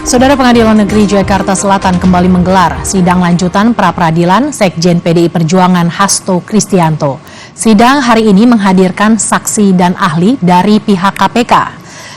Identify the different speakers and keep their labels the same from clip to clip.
Speaker 1: Saudara Pengadilan Negeri Jakarta Selatan kembali menggelar sidang lanjutan pra-peradilan Sekjen PDI Perjuangan Hasto Kristianto. Sidang hari ini menghadirkan saksi dan ahli dari pihak KPK.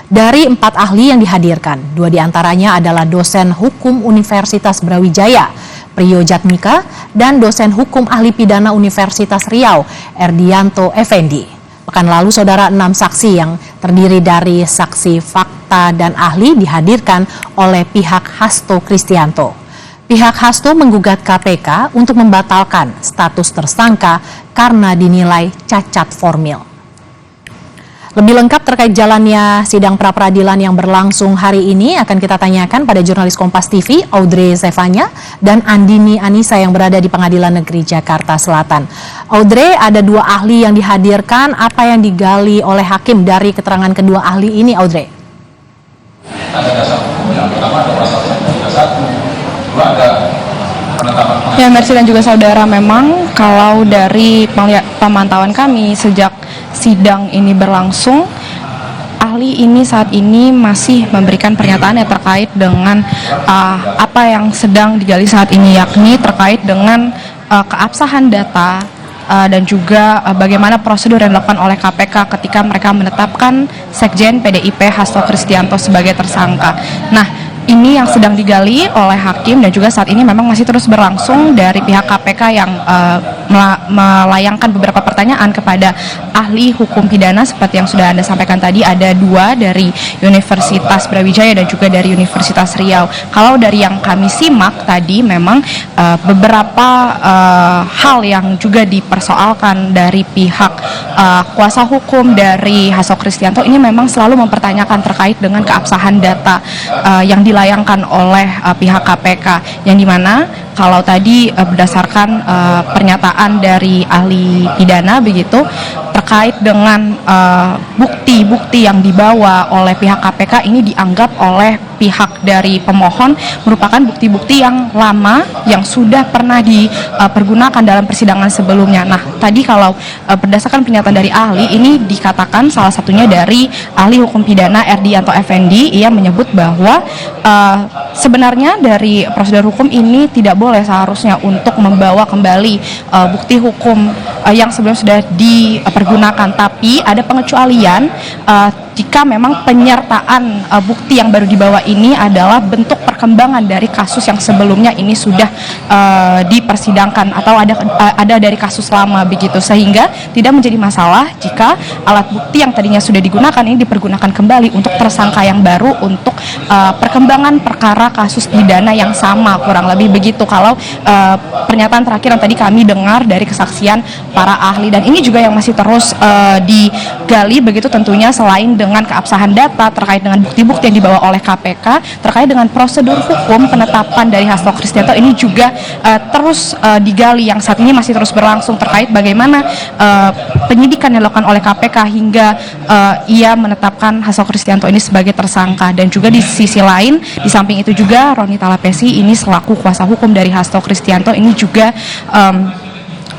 Speaker 1: Dari 4 ahli yang dihadirkan, 2 diantaranya adalah dosen hukum Universitas Brawijaya, Priyo Jatmika, dan dosen hukum ahli pidana Universitas Riau, Erdianto Effendi. Pekan lalu, saudara, 6 saksi yang terdiri dari saksi fakta dan ahli dihadirkan oleh pihak Hasto Kristianto. Pihak Hasto menggugat KPK untuk membatalkan status tersangka karena dinilai cacat formil. Lebih lengkap terkait jalannya sidang pra-peradilan yang berlangsung hari ini akan kita tanyakan pada jurnalis Kompas TV Audrey Zevanya dan Andini Anissa yang berada di Pengadilan Negeri Jakarta Selatan. Audrey, ada 2 ahli yang dihadirkan. Apa yang digali oleh hakim dari keterangan kedua ahli ini, Audrey?
Speaker 2: Ada dasar hukum yang pertama ada pasal 131, kedua ada penetapan.
Speaker 3: Ya, Mercy dan juga saudara, memang kalau dari pemantauan kami sejak sidang ini berlangsung, ahli ini saat ini masih memberikan pernyataan yang terkait dengan apa yang sedang digali saat ini, yakni terkait dengan keabsahan data dan juga bagaimana prosedur yang dilakukan oleh KPK ketika mereka menetapkan Sekjen PDIP Hasto Kristianto sebagai tersangka. Nah, ini yang sedang digali oleh hakim dan juga saat ini memang masih terus berlangsung dari pihak KPK yang melayangkan beberapa pertanyaan kepada ahli hukum pidana seperti yang sudah Anda sampaikan tadi. Ada 2 dari Universitas Brawijaya dan juga dari Universitas Riau. Kalau dari yang kami simak tadi memang beberapa hal yang juga dipersoalkan dari pihak kuasa hukum dari Hasto Kristianto ini memang selalu mempertanyakan terkait dengan keabsahan data yang dilayangkan oleh pihak KPK, yang dimana kalau tadi berdasarkan pernyataan dari ahli pidana begitu terkait dengan bukti-bukti yang dibawa oleh pihak KPK ini dianggap oleh pihak dari pemohon merupakan bukti-bukti yang lama yang sudah pernah dipergunakan dalam persidangan sebelumnya. Nah, tadi kalau berdasarkan pernyataan dari ahli ini dikatakan salah satunya dari ahli hukum pidana Erdianto Effendi, ia menyebut bahwa sebenarnya dari prosedur hukum ini tidak boleh seharusnya untuk membawa kembali bukti hukum yang sebelum sudah dipergunakan, tapi ada pengecualian jika memang penyertaan bukti yang baru dibawa ini adalah bentuk perkembangan dari kasus yang sebelumnya ini sudah dipersidangkan atau ada dari kasus lama begitu, sehingga tidak menjadi masalah jika alat bukti yang tadinya sudah digunakan ini dipergunakan kembali untuk tersangka yang baru untuk perkembangan perkara kasus pidana yang sama, kurang lebih begitu kalau pernyataan terakhir yang tadi kami dengar dari kesaksian para ahli. Dan ini juga yang masih terus digali begitu tentunya, selain dengan keabsahan data terkait dengan bukti-bukti yang dibawa oleh KPK terkait dengan prosedur hukum penetapan dari Hasto Kristianto ini juga terus digali, yang saat ini masih terus berlangsung terkait bagaimana penyidikan yang dilakukan oleh KPK hingga ia menetapkan Hasto Kristianto ini sebagai tersangka. Dan juga di sisi lain, di samping itu juga Roni Talapesi ini selaku kuasa hukum dari Hasto Kristianto ini juga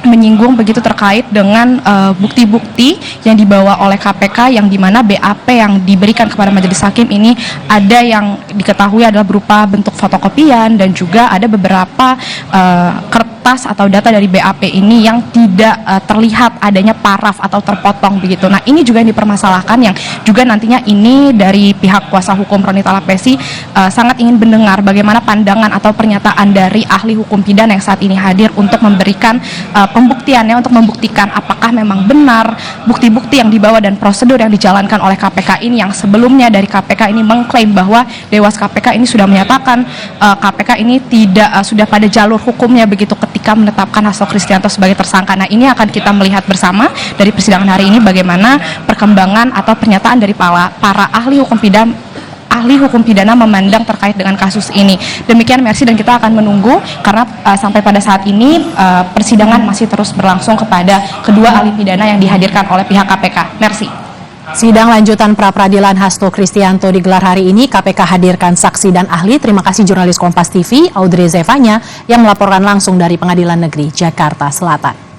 Speaker 3: menyinggung begitu terkait dengan bukti-bukti yang dibawa oleh KPK, yang dimana BAP yang diberikan kepada majelis hakim ini ada yang diketahui adalah berupa bentuk fotokopian dan juga ada beberapa kertas atau data dari BAP ini yang tidak terlihat adanya paraf atau terpotong begitu. Nah, ini juga yang dipermasalahkan, yang juga nantinya ini dari pihak kuasa hukum Roni Talapesi sangat ingin mendengar bagaimana pandangan atau pernyataan dari ahli hukum pidana yang saat ini hadir untuk memberikan pembuktiannya, untuk membuktikan apakah memang benar bukti-bukti yang dibawa dan prosedur yang dijalankan oleh KPK ini, yang sebelumnya dari KPK ini mengklaim bahwa Dewas KPK ini sudah menyatakan KPK ini tidak sudah pada jalur hukumnya begitu ketika menetapkan Hasto Kristianto sebagai tersangka. Nah, ini akan kita melihat bersama dari persidangan hari ini bagaimana perkembangan atau pernyataan dari para ahli hukum pidana memandang terkait dengan kasus ini. Demikian, Mercy, dan kita akan menunggu karena sampai pada saat ini persidangan masih terus berlangsung kepada kedua ahli pidana yang dihadirkan oleh pihak KPK. Mercy.
Speaker 1: Sidang lanjutan pra-peradilan Hasto Kristianto digelar hari ini. KPK hadirkan saksi dan ahli. Terima kasih jurnalis Kompas TV Audrey Zevanya yang melaporkan langsung dari Pengadilan Negeri Jakarta Selatan.